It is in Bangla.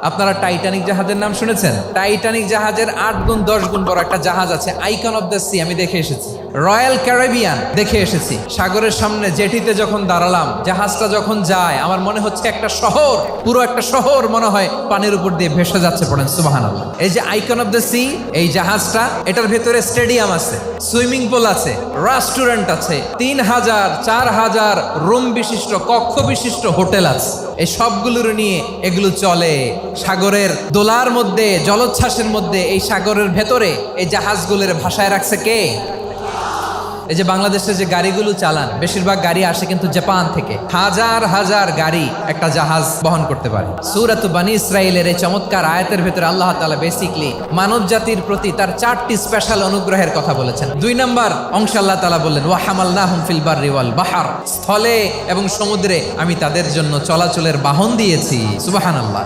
আপনারা টাইটানিক জাহাজের নাম শুনেছেন? টাইটানিক জাহাজের 8 গুণ 10 গুণ বড় একটা জাহাজ আছে, আইকন অফ দ্য সি। আমি দেখে এসেছি। রয়্যাল ক্যারিবিয়ান দেখে এসেছি। সাগরের সামনে জেটিতে যখন দাঁড়ালাম, জাহাজটা যখন যায়, আমার মনে হচ্ছে একটা শহর, পুরো একটা শহর মনে হয় পানির উপর দিয়ে ভেসে যাচ্ছে। পড়েন সুবহানাল্লাহ। এই যে আইকন অফ দ্য সি, এই জাহাজটা, এটার ভেতরে স্টেডিয়াম আছে, সুইমিং পুল আছে, রেস্টুরেন্ট আছে, 3000 4000 রুম বিশিষ্ট, কক্ষ বিশিষ্ট হোটেল আছে। এই সবগুলোর নিয়ে এগুলো চলে সাগরের দোলার মধ্যে, জলোচ্ছ্বাসের মধ্যে। এই সাগরের ভেতরে এই জাহাজগুলোর ভাষায় রাখছে কে? এই যে বাংলাদেশে যে গাড়িগুলো চালান, বেশিরভাগ গাড়ি আসে কিন্তু জাপান থেকে। হাজার হাজার গাড়ি একটা জাহাজ বহন করতে পারে। সূরাত বনী ইসরাইলের এই চমৎকার আয়াতের ভেতরে আল্লাহ তাআলা বেসিকলি মানব জাতির প্রতি তার 4টি স্পেশাল অনুগ্রহের কথা বলেছেন। 2 নম্বর অংশে আল্লাহ তাআলা বললেন, ওয়া হামালনাহুম ফিল বাররি ওয়াল বাহর, স্থলে এবং সমুদ্রে আমি তাদের জন্য চলাচলের বাহন দিয়েছি। সুবহানাল্লাহ।